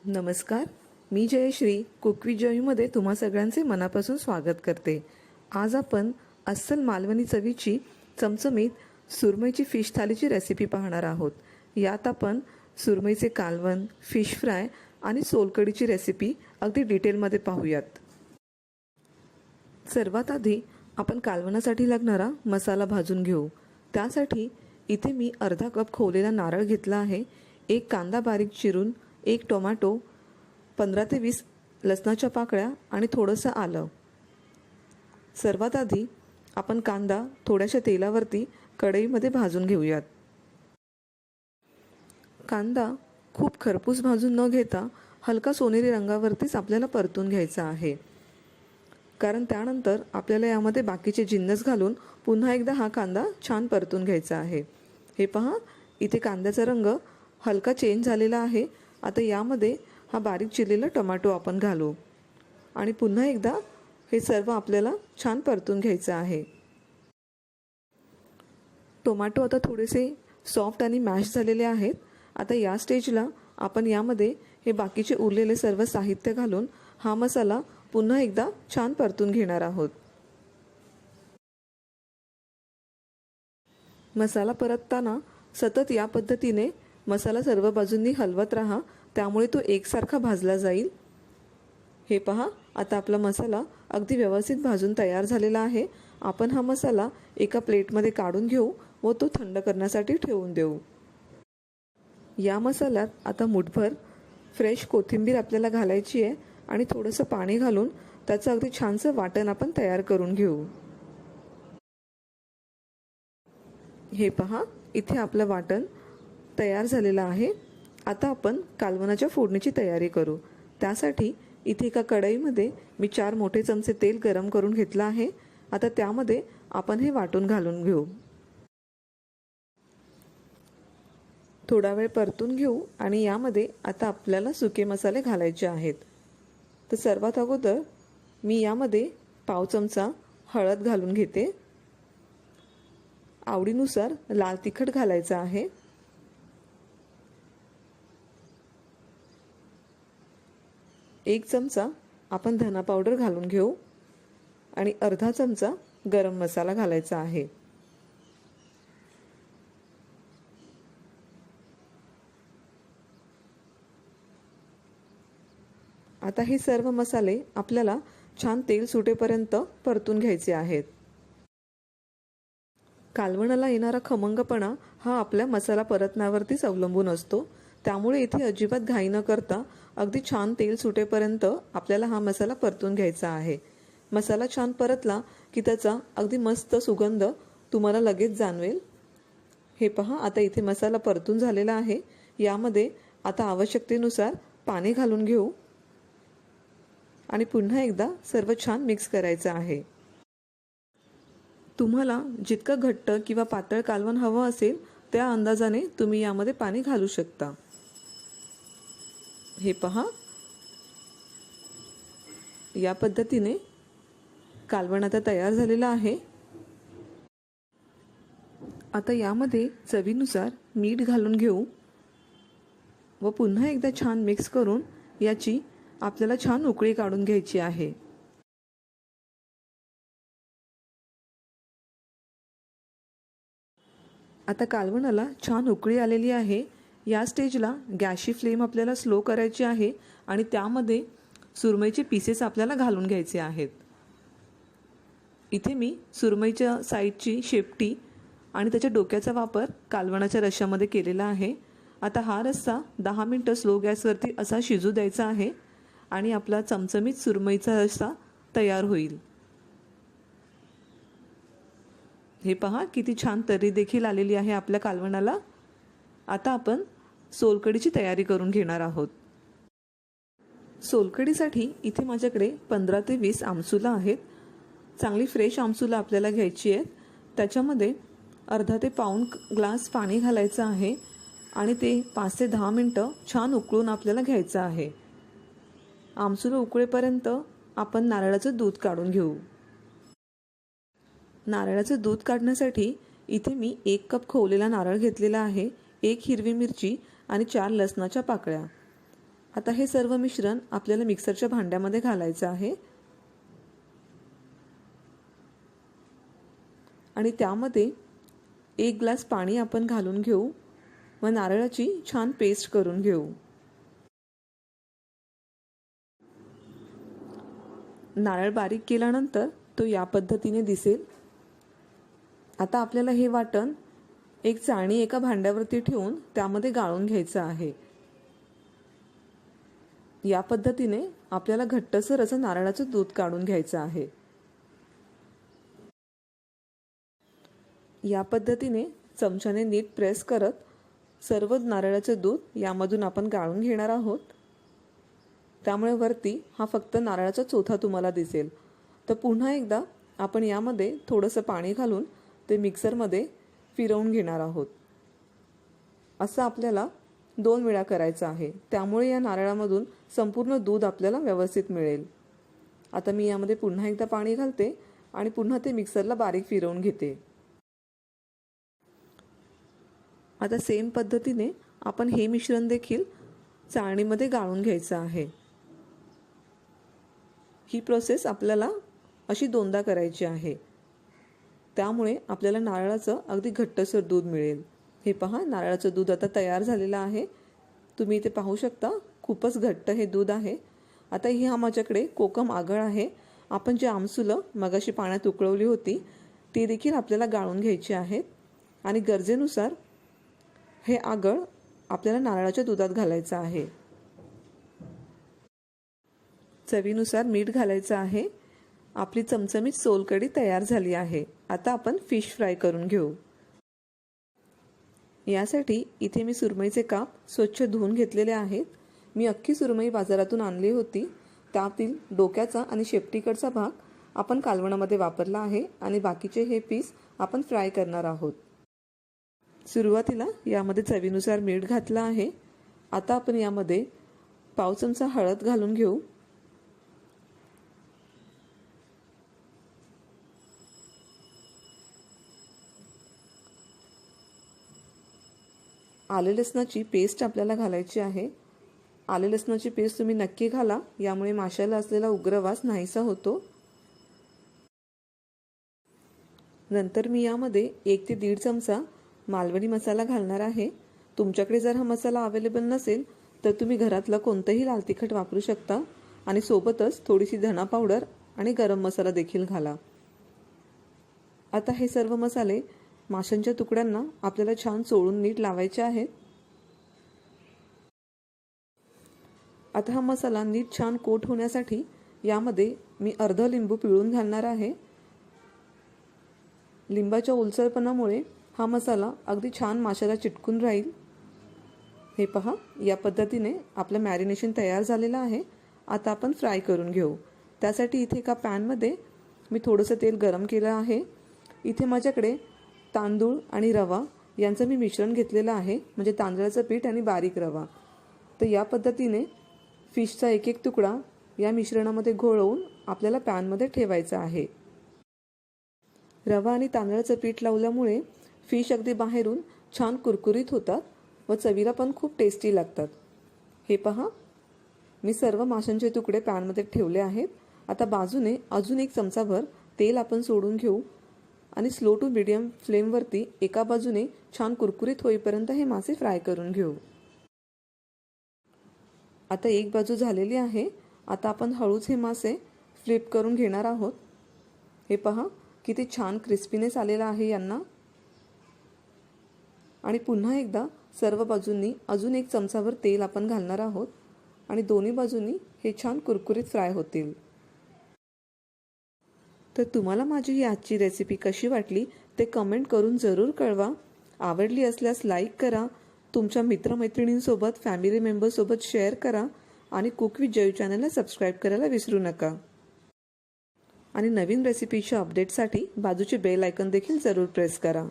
नमस्कार, मी Jayashree cook with जॉयमध्ये तुम्हा सगळ्यांचे मनापासून स्वागत करते। आज आपण अस्सल मालवणी चवीची चमचमीत सुरमईची फिश थालीची रेसिपी पाहणार आहोत। यात आपण सुरमईचे कालवण, फिश फ्राय आणि सोलकढीची रेसिपी अगदी डिटेलमध्ये पाहूयात। सर्वात आधी आपण कालवणासाठी लागणारा मसाला भाजून घेऊ। त्यासाठी इथे मी अर्धा कप खोवलेला नारळ घेतला आहे, एक कांदा बारीक चिरून, एक टोमॅटो, 15 ते 20 लसणाच्या पाकळ्या आणि थोडंसं आलं। सर्वात आधी आपण कांदा थोड्याशा तेलावरती कढईमध्ये भाजून घेऊयात। कांदा खूप खरपूस भाजून न घेता हलका सोनेरी रंगावरतीच आपल्याला परतून घ्यायचा आहे, कारण त्यानंतर आपल्याला यामध्ये बाकीचे जिन्नस घालून पुन्हा एकदा हा कांदा छान परतून घ्यायचा आहे। हे पहा, इथे कांद्याचा रंग हलका चेंज झालेला आहे। आता यामध्ये हा बारीक चिरलेला टोमॅटो आपण घालू आणि पुन्हा एकदा हे सर्व आपल्याला छान परतून घ्यायचं आहे। टोमॅटो आता थोडेसे सॉफ्ट आणि मॅश झालेले आहेत। आता या स्टेजला आपण यामध्ये हे बाकीचे उरलेले सर्व साहित्य घालून हा मसाला पुन्हा एकदा छान परतून घेणार आहोत। मसाला परतताना सतत या पद्धतीने मसाला सर्व बाजूंनी हलवत राहा, त्यामुळे तो एकसारखा भाजला जाईल। हे पहा, आता आपला मसाला अगदी व्यवस्थित भाजून तयार झालेला आहे। आपण हा मसाला एका प्लेटमध्ये काढून घेऊ व तो थंड करण्यासाठी ठेवून देऊ। या मसाल्यात आता मुठभर फ्रेश कोथिंबीर आपल्याला घालायची आहे आणि थोडंसं पाणी घालून त्याचं अगदी छानसं वाटण आपण तयार करून घेऊ। हे पहा, इथे आपलं वाटण तयार झालेलं आहे। आता आपण कालवणाच्या फोडणीची तयारी करू। त्यासाठी इथे एका कढईमध्ये मी 4 मोठे चमचे तेल गरम करून घेतलं आहे। आता त्यामध्ये आपण हे वाटून घालून घेऊ। थोडा वेळ परतून घेऊ आणि यामध्ये आता आपल्याला सुके मसाले घालायचे आहेत। तर सर्वात अगोदर मी यामध्ये पाव चमचा हळद घालून घेते। आवडीनुसार लाल तिखट घालायचं आहे। एक चमचा आपण धना पावडर घालून घेऊ आणि अर्धा चमचा गरम मसाला घालायचा आहे। आता हे सर्व मसाले आपल्याला छान तेल सुटेपर्यंत परतून घ्यायचे आहेत। कालवणाला येणारा खमंगपणा हा आपल्या मसाला परतण्यावरतीच अवलंबून असतो, त्यामुळे इथे अजिबात घाई न करता अगदी छान तेल सुटेपर्यंत आपल्याला हा मसाला परतून घ्यायचा आहे। मसाला छान परतला की त्याचा अगदी मस्त सुगंध तुम्हाला लगेच जाणवेल। हे पहा, आता इथे मसाला परतून झालेला आहे। यामध्ये आता आवश्यकतेनुसार पाणी घालून घेऊ आणि पुन्हा एकदा सर्व छान मिक्स करायचं आहे। तुम्हाला जितकं घट्ट किंवा पातळ कालवण हवं असेल त्या अंदाजाने तुम्ही यामध्ये पाणी घालू शकता। हे पहा, या पद्धतीने कालवण आता तयार झालेलं आहे। आता यामध्ये चवीनुसार मीठ घालून घेऊ व पुन्हा एकदा छान मिक्स करून याची आपल्याला छान उकळी काढून घ्यायची आहे। आता कालवणाला छान उकळी आलेली आहे। या स्टेजला गॅसची फ्लेम आपल्याला स्लो करायची आहे आणि त्यामध्ये सुरमईचे पीसेस आपल्याला घालून घ्यायचे आहेत। इथे मी सुरमईच्या साईडची शेपटी आणि त्याच्या डोक्याचा वापर कालवणाच्या रश्श्यामध्ये केलेला आहे। आता हा रस्सा 10 मिनिटं स्लो गॅसवरती असा शिजू द्यायचा आहे आणि आपला चमचमीत सुरमईचा रस्सा तयार होईल। हे पहा, किती छान तर्री देखील आलेली आहे आपल्या कालवणाला। आता आपण सोलकढीची तयारी करून घेणार आहोत। सोलकढीसाठी इथे माझ्याकडे 15 ते 20 आमसुला आहेत। चांगली फ्रेश आमसुला आपल्याला घ्यायची आहेत। त्याच्यामध्ये अर्धा ते पाऊण ग्लास पाणी घालायचं आहे आणि ते 5 ते 10 मिनिटं छान उकळून आपल्याला घ्यायचं आहे। आमसुला उकळेपर्यंत आपण नारळाचं दूध काढून घेऊ। नारळाचं दूध काढण्यासाठी इथे मी 1 कप खोवलेला नारळ घेतलेला आहे, 1 हिरवी मिरची आणि 4 लसणाच्या पाकळ्या। आता हे सर्व मिश्रण आपल्याला मिक्सरच्या भांड्यामध्ये घालायचं आहे आणि त्यामध्ये 1 ग्लास पाणी आपण घालून घेऊ व नारळाची छान पेस्ट करून घेऊ। नारळ बारीक केल्यानंतर तो या पद्धतीने दिसेल। आता आपल्याला हे वाटण एक चाळणी एका भांड्यावरती ठेवून त्यामध्ये गाळून घ्यायचं आहे। या पद्धतीने आपल्याला घट्टसर असं नारळाचं दूध काढून घ्यायचं आहे। या पद्धतीने चमच्याने नीट प्रेस करत सर्व नारळाचं दूध यामधून आपण गाळून घेणार आहोत। त्यामुळे वरती हा फक्त नारळाचा चोथा तुम्हाला दिसेल। तर पुन्हा एकदा आपण यामध्ये थोडंसं पाणी घालून ते मिक्सरमध्ये फिरवून घेणार आहोत। असं आपल्याला 2 वेळा करायचं आहे, त्यामुळे या नारळामधून संपूर्ण दूध आपल्याला व्यवस्थित मिळेल। आता मी यामध्ये पुन्हा एकदा पाणी घालते आणि पुन्हा ते मिक्सरला बारीक फिरवून घेते। आता सेम पद्धतीने आपण हे मिश्रण देखील चाळणीमध्ये गाळून घ्यायचं आहे। ही प्रोसेस आपल्याला अशी 2दा करायची आहे, त्यामुळे आपल्याला नारळाचं अगदी घट्टसर दूध मिळेल। हे पहा, नारळाचं दूध आता तयार झालेलं आहे। तुम्ही इथे पाहू शकता, खूपच घट्ट हे दूध आहे। आता ही माझ्याकडे कोकम आगळ आहे। आपण जे आमसुलं मगाशी पाण्यात उकळवली होती ती देखील आपल्याला गाळून घ्यायची आहेत आणि गरजेनुसार हे आगळ आपल्याला नारळाच्या दुधात घालायचं आहे। चवीनुसार मीठ घालायचं आहे। आपली चमचमीत सोलकढी तयार झाली आहे। आता आपण फिश फ्राय करून घेऊ। यासाठी इथे मी सुरमईचे काप स्वच्छ धुवून घेतलेले आहेत। मी अख्खी सुरमई बाजारातून आणली होती। त्यातील डोक्याचा आणि शेपटीकडचा भाग आपण कालवणामध्ये वापरला आहे आणि बाकीचे हे पीस आपण फ्राय करणार आहोत। सुरुवातीला यामध्ये चवीनुसार मीठ घातलं आहे। आता आपण यामध्ये पाव चमचा हळद घालून घेऊ। आले लसणाची पेस्ट आपल्याला घालायची आहे। आले लसणाची पेस्ट तुम्ही नक्की घाला, यामुळे माशाला असलेला उग्र वास नाहीसा होतो। नंतर मी यामध्ये 1 ते 1.5 चमचा मालवणी मसाला घालणार आहे। तुमच्याकडे जर हा मसाला अवेलेबल नसेल तर तुम्ही घरातला कोणताही लाल तिखट वापरू शकता आणि सोबतच थोडीशी धना पावडर आणि गरम मसाला देखील घाला। आता हे सर्व मसाले माशांच्या तुकड्यांना आपल्याला छान चोळून नीट लावायचे आहेत। आता हा मसाला नीट छान कोट होण्यासाठी यामध्ये मी अर्धा लिंबू पिळून घालणार आहे। लिंबाच्या ओलसरपणामुळे हा मसाला अगदी छान माशाला चिटकून राहील। हे पहा, या पद्धतीने आपलं मॅरिनेशन तयार झालेलं आहे। आता आपण फ्राय करून घेऊ। त्यासाठी इथे एका पॅनमध्ये मी थोडंसं तेल गरम केलं आहे। इथे माझ्याकडे तांदूळ आणि रवा यांचं मी मिश्रण घेतलेलं आहे, म्हणजे तांदळाचं पीठ आणि बारीक रवा। तर या पद्धतीने फिशचा एक तुकडा या मिश्रणामध्ये घोळवून आपल्याला पॅनमध्ये ठेवायचा आहे। रवा आणि तांदळाचं पीठ लावल्यामुळे फिश अगदी बाहेरून छान कुरकुरीत होतात व चवीला पण खूप टेस्टी लागतात। हे पहा, मी सर्व माशांचे तुकडे पॅनमध्ये ठेवले आहेत। आता बाजूने अजून 1 चमचाभर तेल आपण सोडून घेऊ आणि स्लो टू मीडियम फ्लेमवरती एका बाजूने छान कुरकुरीत होईपर्यंत हे मासे फ्राय करून घेऊ। आता एक बाजू झालेली आहे। आता आपण हळूच हे मासे फ्लिप करून घेणार आहोत। हे पहा, किती छान क्रिस्पीनेस आलेला आहे यांना। आणि पुन्हा एकदा सर्व बाजूंनी अजून 1 चमचाभर तेल आपण घालणार आहोत आणि दोन्ही बाजूंनी हे छान कुरकुरीत फ्राय होतील। तर तुम्हाला माझी ही आजची रेसिपी कशी वाटली ते कमेंट करून जरूर कळवा। आवडली असल्यास लाईक करा, तुमच्या मित्रमैत्रिणींसोबत, फॅमिली मेंबर्ससोबत शेअर करा आणि कुक विथ जयू चॅनलला सबस्क्राईब करायला विसरू नका। आणि नवीन रेसिपीच्या अपडेटसाठी बाजूचे बेल आयकॉन देखील जरूर प्रेस करा।